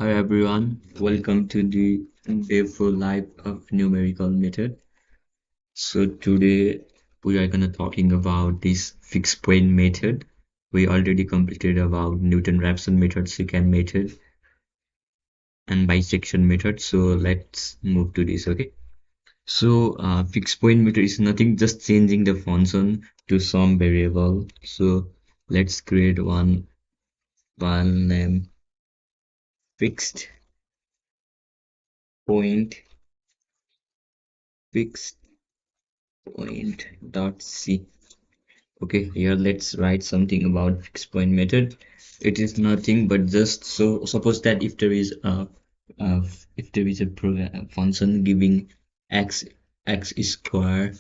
Hi everyone, welcome to the day 4 live of numerical method. So today we are gonna talking about this fixed point method. We already completed about Newton-Raphson method, secant method, and bisection method. So let's move to this, okay? So fixed point method is nothing, just changing the function to some variable. So let's create one file name fixed point fixed point dot c. Okay, here let's write something about fixed point method. It is nothing but just so suppose that uh, if there is a program function giving x square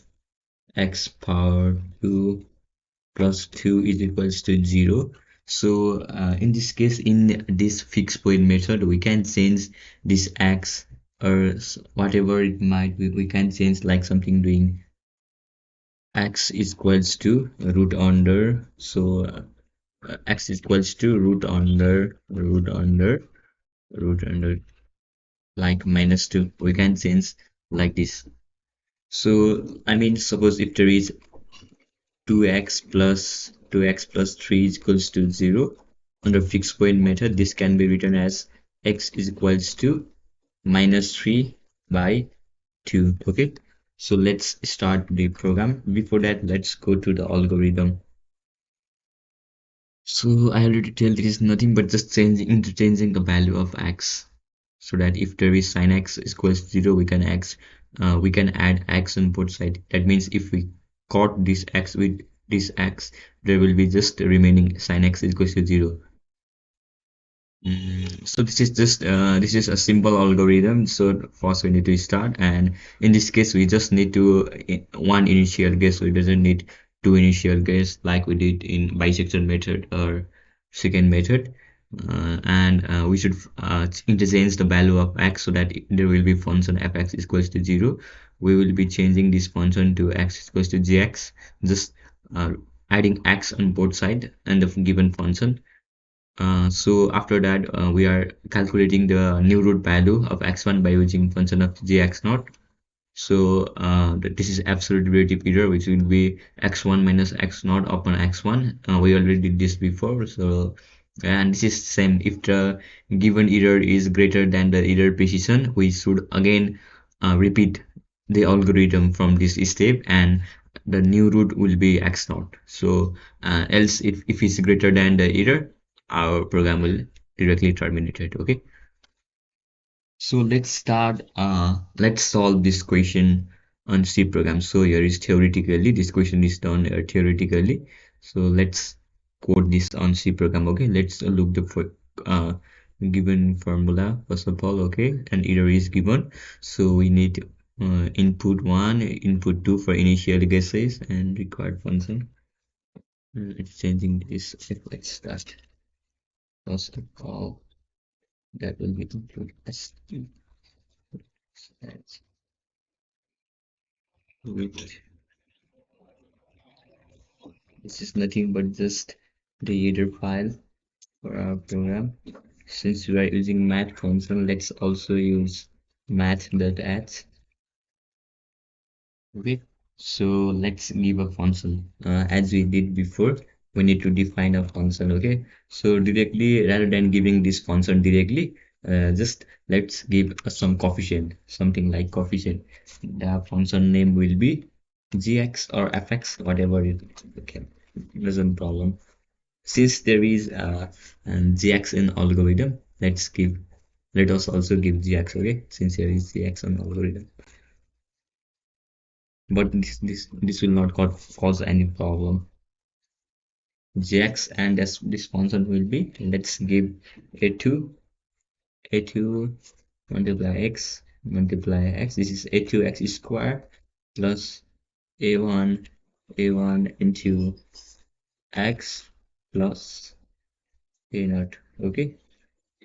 x power 2 plus 2 is equals to 0. So in this case, in this fixed point method, we can change this x or whatever it might be. We can change like something doing x is equals to root under. So x is equals to root under like minus 2. We can change like this. So I mean, suppose if there is 2x plus 3 is equals to 0 under fixed point method, this can be written as x is equals to minus 3 by 2. Okay, so let's start the program. Before that, let's go to the algorithm. So I already tell this is nothing but just interchanging the value of x, so that if there is sin x is equals to 0, we can add x on both sides. That means if we cut this x with this x, there will be just the remaining sin x is equals to 0. So this is a simple algorithm. So first we need to start, and in this case we just need to one initial guess. We doesn't need two initial guess like we did in bisection method or secant method. And we should interchange the value of x so that there will be function fx is equals to 0. We will be changing this function to x is equals to gx, just uh, adding x on both side and the given function. So after that, we are calculating the new root value of x1 by using function of gx0. So this is absolute derivative error, which will be x1 minus x0 upon x1. We already did this before. So and this is same. If the given error is greater than the error precision, we should again repeat the algorithm from this step, and the new root will be x0. So else if it's greater than the error, our program will directly terminate it. Okay, so let's solve this question on C program. So here is theoretically, this question is done theoretically. So let's code this on C program. Okay, let's look the uh, given formula first of all. Okay, and error is given. So we need input 1, input 2 for initial guesses and required function. It's changing this. Let's start first of all. That will be include S2 with this is nothing but just the header file for our program. Since we are using math function, let's also use math.h. Okay, so let's give a function as we did before. We need to define a function. Okay, so directly rather than giving this function directly, just let's give some coefficient, something like coefficient. The function name will be gx or fx, whatever it. Okay, doesn't problem. Since there is an gx in algorithm, let us also give gx. Okay, since there is gx in algorithm, but this will not cause any problem. Gx and this function will be, let's give a2 multiply x. This is a2x square plus a1 into x plus a naught. Okay,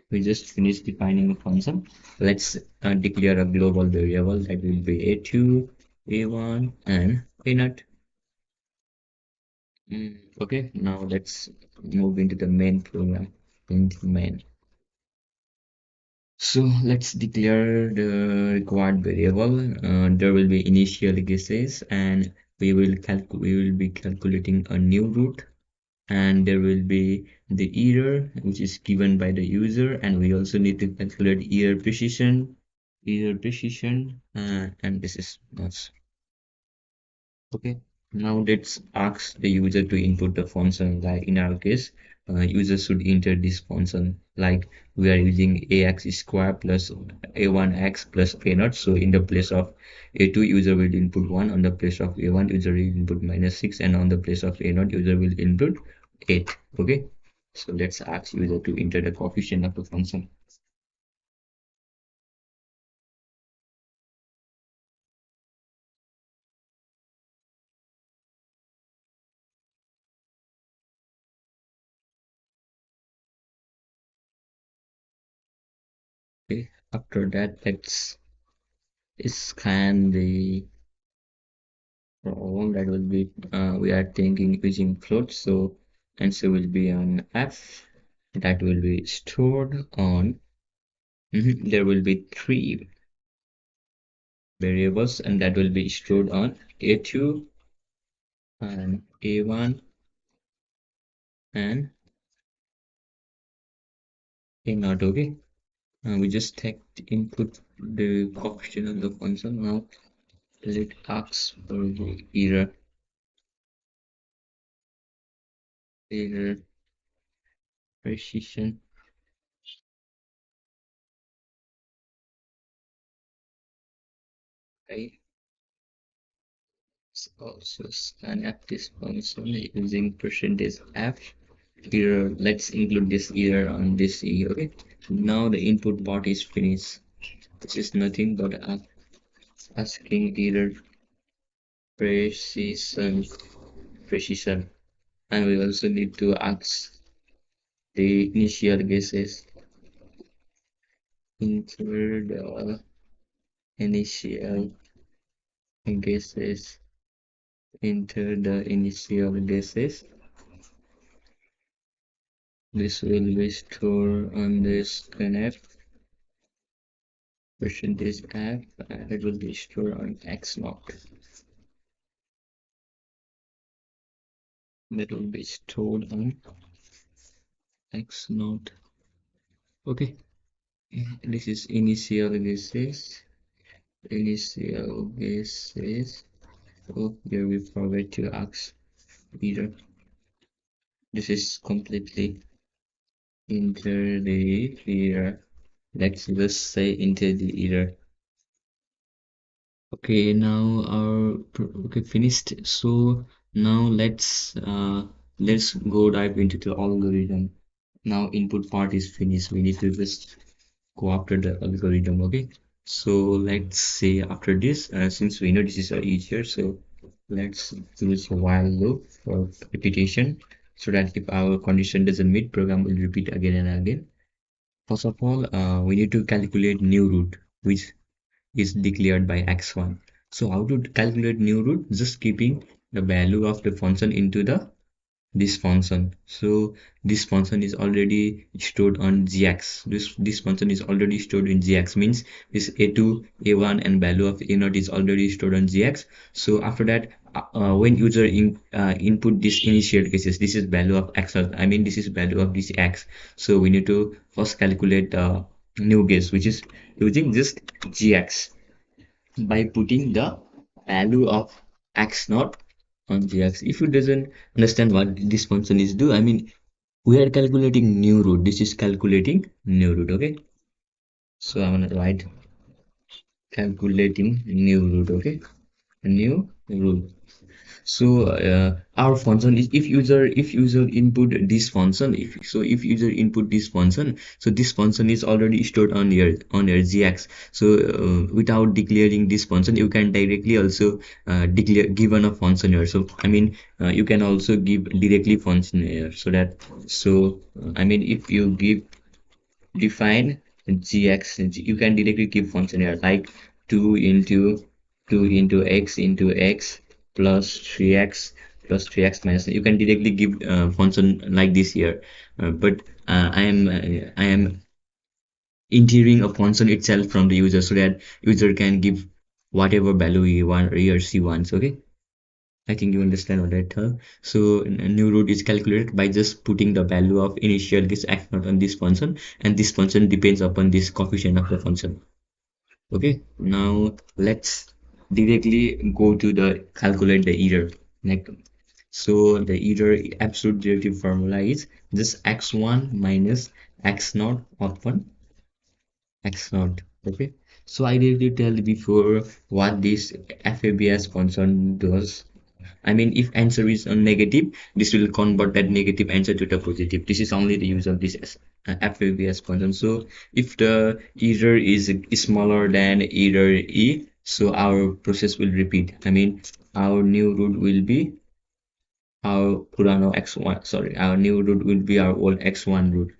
we just finished defining a function. Let's declare a global variable that will be a2, a1 and a naught. Okay, now let's move into the main program. Into main. So let's declare the required variable. There will be initial guesses, and we will be calculating a new root, and there will be the error which is given by the user, and we also need to calculate error precision, and this is that's okay. Now let's ask the user to input the function. Like in our case, user should enter this function. Like we are using ax square plus a1x plus a0. So in the place of a2, user will input 1. On the place of a1, user will input -6, and on the place of a0, user will input 8. Okay. So let's ask user to enter the coefficient of the function. Okay. After that, let's scan the that will be we are thinking using float, so answer will be on F. That will be stored on there will be three variables, and that will be stored on A2 and A1 and A0. Okay, we just take the input the coefficient of the function. Now let ask for the error precision. Right, also scan at this function using percentage f error. Let's include this error on this e. Okay, now the input part is finished. This is nothing but asking error precision, and we also need to ask the initial guesses. Enter the initial guesses. Enter the initial guesses. This will be stored on this scanf percentage f, and it will be stored on x naught. That will be stored on x naught. Okay, this is initial guesses. Initial guesses. Oh, here we forgot to ask either. This is completely enter the error. Let's just say enter the error. Okay, now our okay finished. So now let's go dive into the algorithm. Now input part is finished. We need to just go after the algorithm. Okay, so let's say after this, since we know this is easier, so let's use a while loop for repetition, so that if our condition doesn't meet, program will repeat again and again. First of all, we need to calculate new root, which is declared by x1. So how to calculate new root? Just keeping the value of the function into the this function. So this function is already stored on gx. This function is already stored in gx, means this a2, a1 and value of a0 is already stored on gx. So after that, when user input this initial cases, this is value of x, I mean this is value of this x. So we need to first calculate the new guess, which is using just gx by putting the value of x naught on gx. If you doesn't understand what this function is do, I mean we are calculating new root. This is calculating new root. Okay, so I'm gonna write calculating new root. Okay, new root. So our function is if user input this function, if user input this function, so this function is already stored on your gx. So without declaring this function, you can directly also declare given a function here. So I mean you can also give directly function here, so that I mean if you give define gx, you can directly give function here like 2 into 2 into x plus 3x plus 3x minus. You can directly give function like this here, but I am entering a function itself from the user so that user can give whatever value he or she wants. Okay, I think you understand what I tell. So a new root is calculated by just putting the value of initial guess x naught on this function, and this function depends upon this coefficient of the function. Okay, now let's directly go to the calculate the error. Like, so the error absolute derivative formula is just x1 minus x naught upon x naught. Okay, so I did tell before what this FABS function does. I mean, if answer is a negative, this will convert that negative answer to the positive. This is only the use of this FABS function. So if the error is smaller than error e, so our process will repeat. I mean, our new root will be our Purano x1. Sorry, our new root will be our old x1 root,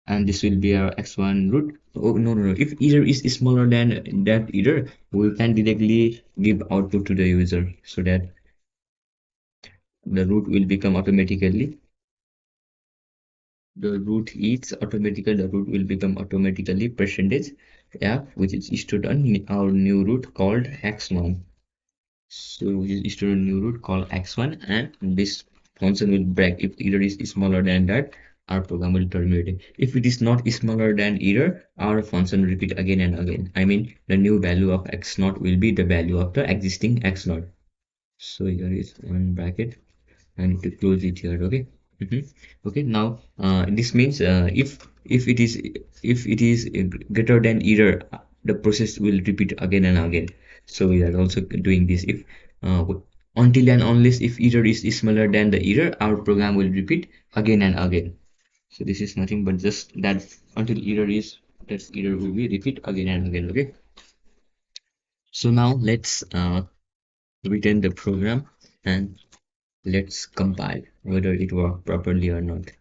and this will be our x1 root. Oh, no. If error is smaller than that error, we can directly give output to the user so that the root will become automatically the root will become automatically percentage f, which is stored on our new root called x1. So which is stored on new root called x1, and this function will break if error is smaller than that. Our program will terminate. If it is not smaller than error, our function repeat again and again. I mean, the new value of x naught will be the value of the existing x naught. So here is one bracket. I need to close it here. Okay. Okay. Now, this means if it is greater than error, the process will repeat again and again. So we are also doing this. If until and unless if error is smaller than the error, our program will repeat again and again. So this is nothing but just that until that error will be repeat again and again. Okay. So now let's return the program and let's compile whether it worked properly or not.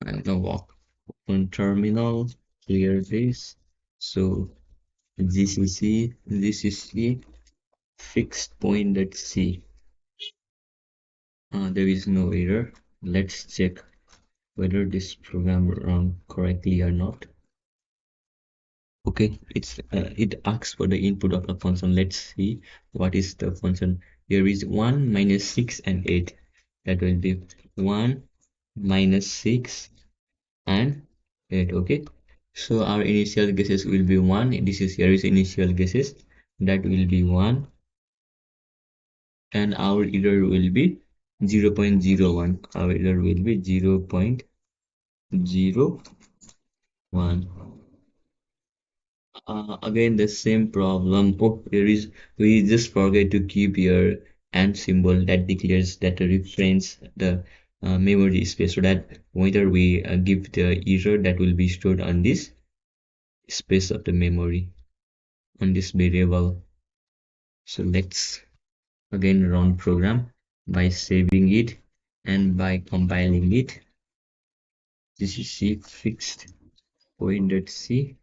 I'm gonna walk on terminal, clear this. So gcc fixed point.c. There is no error. Let's check whether this program run correctly or not. Okay, it asks for the input of the function. Let's see what is the function. There is 1 minus 6 and 8. That will be 1 minus 6 and 8. Okay, so our initial guesses will be 1. This is here is initial guesses, that will be 1, and our error will be 0.01. Our error will be 0.01. Again the same problem. Oh, here is, we just forget to keep your and symbol that declares that the reference the memory space, so that whether we give the error, that will be stored on this space of the memory, on this variable. So let's again run program by saving it and by compiling it. This is C fixed point.c.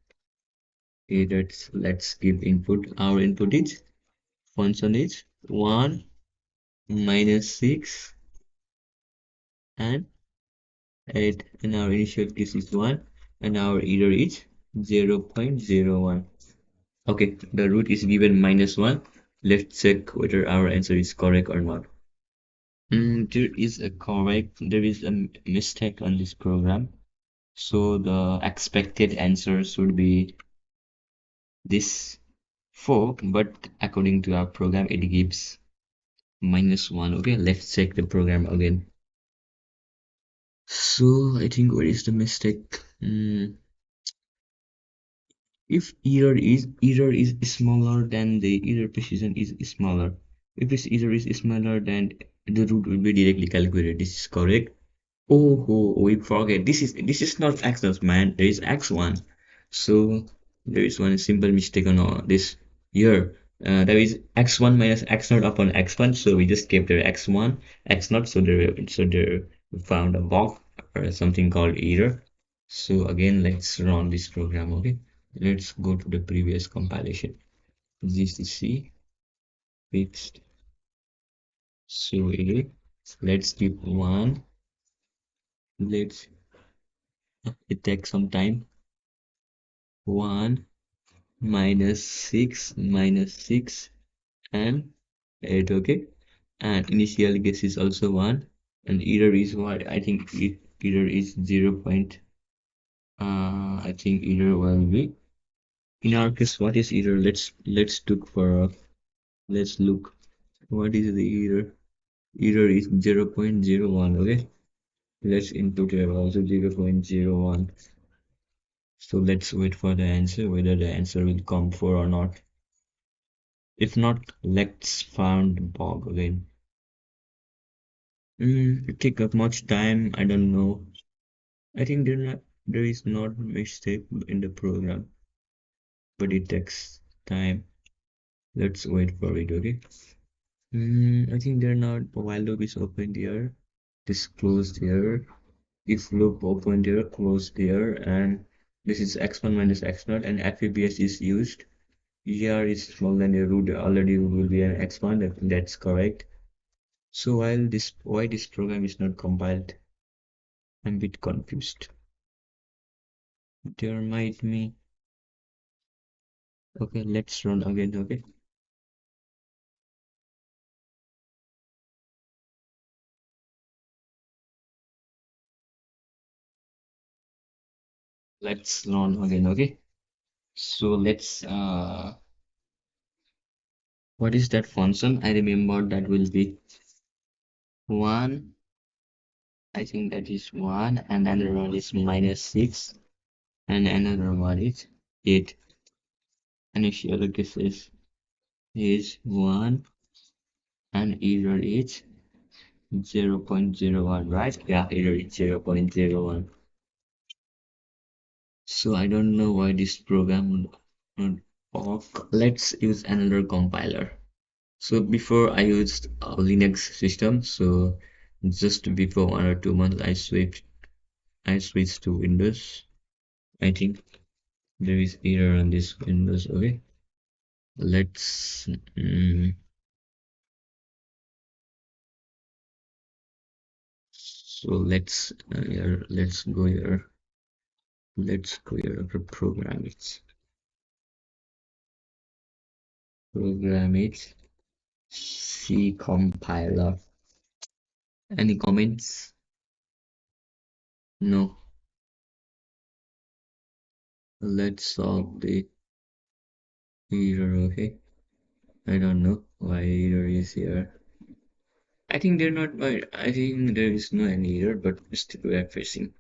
Let's give input. Our input is function is 1 minus 6 and 8, and our initial case is 1, and our error is 0.01. Okay, the root is given -1. Let's check whether our answer is correct or not. There is a mistake on this program. So the expected answer should be this 4, but according to our program, it gives -1. Okay, let's check the program again. So I think where is the mistake? If error is smaller than the error precision is smaller. If this error is smaller, then the root will be directly calculated. This is correct. Oh, we forget. This is not x0, man. There is x1. So there is one simple mistake on this here. There is x1 minus x0 upon x1. So we just kept the x1, x0. So there we found a bug or something called error. So again, let's run this program. Okay, let's go to the previous compilation. GCC fixed. So let's keep one. Let's It takes some time. 1 minus 6 minus 6 and 8, okay? And initial guess is also 1, and error is what? I think error is 0. I think error will be, in our case, what is error? Let's look what is the error. Error is 0.01, okay? Let's input here also 0.01. So let's wait for the answer, whether the answer will come for or not. If not, let's find the bug again. It take up much time, I don't know. I think there is not mistake in the program, but it takes time. Let's wait for it, okay? I think they're not, while loop is open here, this closed here, if loop open here, closed here, and this is x1 minus x0, and FABS is used. Here is smaller than the root, already will be an x1, that's correct. So why this program is not compiled, I'm a bit confused. There might be, okay, let's run again, okay? Let's run again, okay? So let's what is that function? I remember that will be 1, I think that is 1, and another one is minus 6, and another one is 8. Initial guess is 1, and error is 0.01, right? Yeah, error is 0.01. So I don't know why this program would work. Let's use another compiler. So before I used a Linux system, so just before 1 or 2 months I switched to Windows. I think there is error on this Windows. Okay, let's so let's go here. Let's go here. Program it. C compiler. Any comments? No. Let's solve the error. Okay. I don't know why error is here. I think they're not. I think there is no any error, but still we are facing.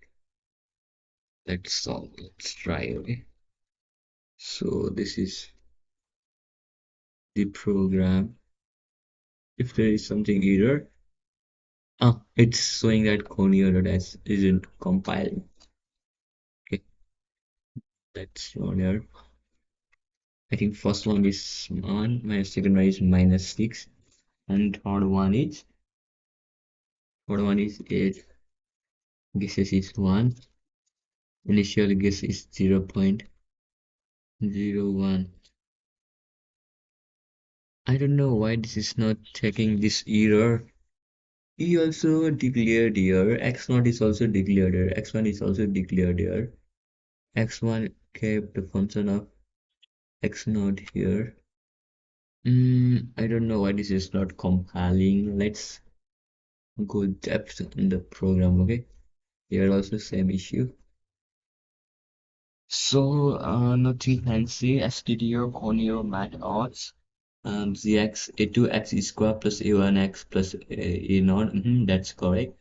Let's solve. Let's try. Okay. So this is the program. If there is something error, it's showing that cone error that isn't compiling. Okay, let's run here. I think first one is 1, my second one is minus 6, and third one is 8. Guesses is 1. Initial guess is 0.01. I don't know why this is not checking this error. E also declared here, x0 is also declared here, x1 is also declared here. X1 kept the function of x0 here. I don't know why this is not compiling. Let's go depth in the program, okay? Here also same issue. So nothing fancy. stdio conio mat odds. Zx a2x square plus a1x plus a0. That's correct.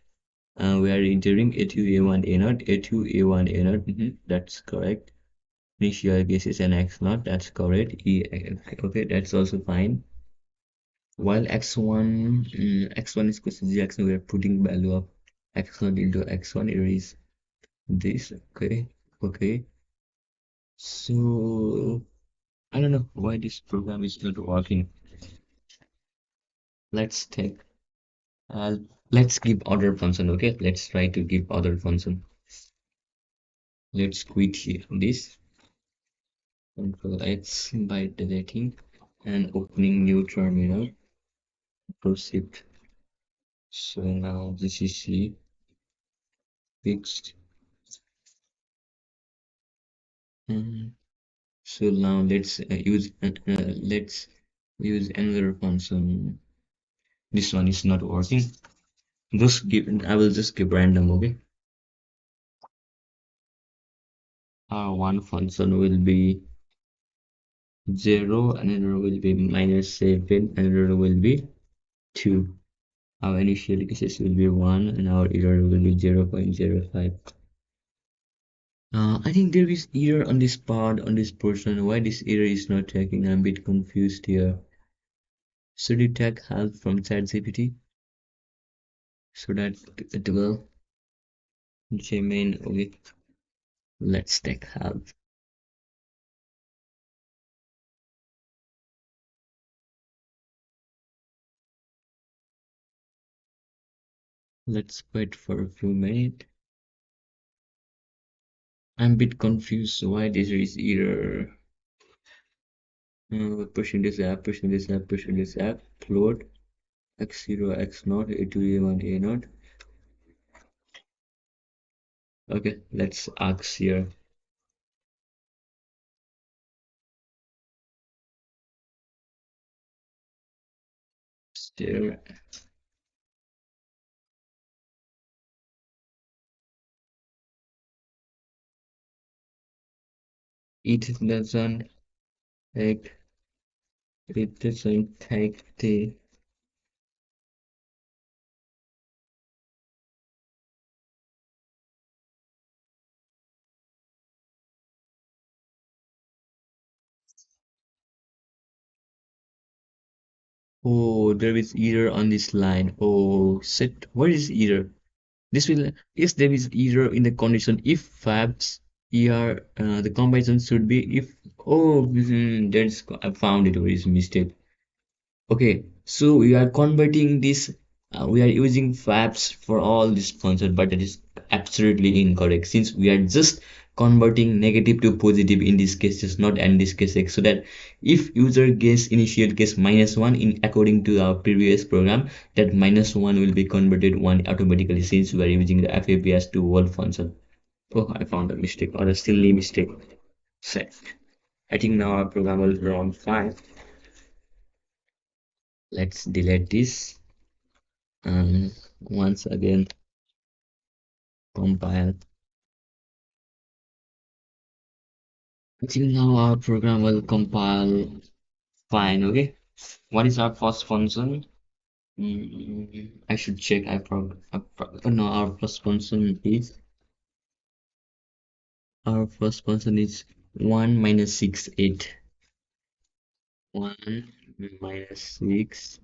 We are entering a2 a1 a0 a2 a1 a0. That's correct. Initial guess is an x0. That's correct. Okay, that's also fine. While x1 x1 is equal to x, we are putting value of x0 into x1. It is this. Okay. So I don't know why this program is not working. Let's take uh, let's give other function. Okay, let's try to give other function. Let's quit here this Control X by deleting and opening new terminal. Proceed. So now this is C fixed. Um, so now let's use another function. This one is not working. Just give I will just give random, okay? Our one function will be 0, another will be -7, another will be 2. Our initial guesses will be 1 and our error will be 0.05. I think there is error on this part, on this portion. Why this error is not taking? I'm a bit confused here. Should you take help from ChatGPT? So that it will Gmail, okay. Let's take help. Let's wait for a few minutes. I'm a bit confused why this is error. Pushing this app, float, x0, x0, a2, a1, a0. Okay, let's ask here. There, it doesn't take, it doesn't take the, oh, there is error on this line. Oh, shit, what is error? This will, yes, there is error in the condition if fabs er, the combination should be if, oh, that's, I found it, where is mistake. Okay, so we are converting this, we are using fabs for all this function, but that is absolutely incorrect since we are just converting negative to positive in this case, just not in this case, so that if user guess initial guess -1 in according to our previous program, that -1 will be converted 1 automatically since we are using the FABS to whole function. Oh, I found a mistake or a silly mistake. Set. I think now our program will run fine. Let's delete this and once again compile. I think now our program will compile fine. Okay, what is our first function? I should check. No, our first function is 1 minus 6 8. 1 minus 6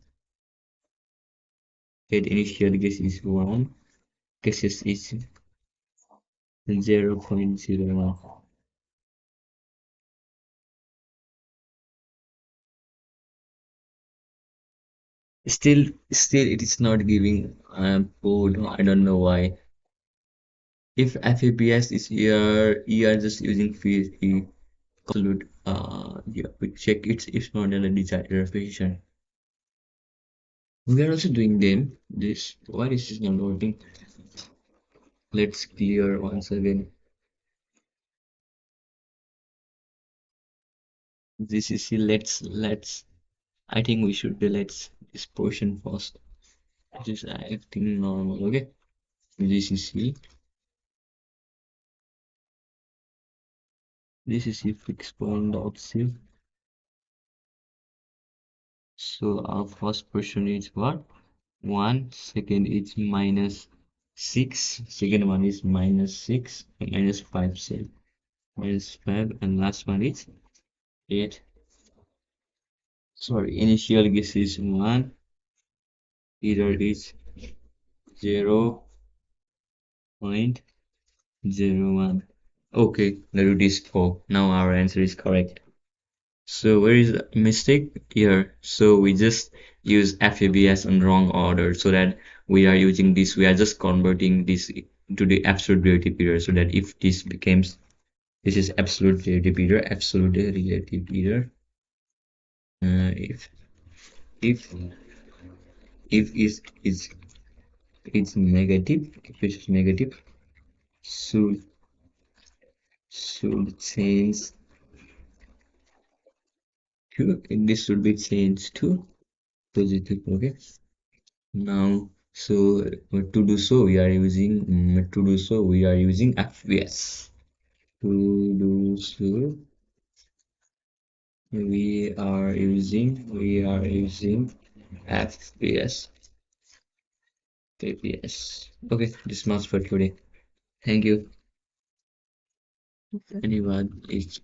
8. Initial guess is 1. Guesses is 0.01. Still it is not giving code. I don't know why. If FABS is here, you are just using absolute, yeah, we check it's not in a desired repetition. We are also doing them. This, why is this not working? Let's clear once again. This is, let's, I think we should delete this portion first. This is acting normal, okay? This is fixed point dot c. So our first portion is what? 1, second is -6, second one is -6, -5, say -5, and last one is 8. Sorry, initial guess is 1, error is 0.01. Okay, the root is 4. Now our answer is correct. So where is the mistake here? So we just use FABS in wrong order so that we are using this, we are just converting this to the absolute relative error so that if this becomes, this is absolute relative error, absolute relative error. If if is it's negative, if it's negative, so should change to, this should be changed to positive. Okay. Now, so to do so, we are using FPS. To do so, we are using FPS. FPS. Okay, this much for today. Thank you. Anyone is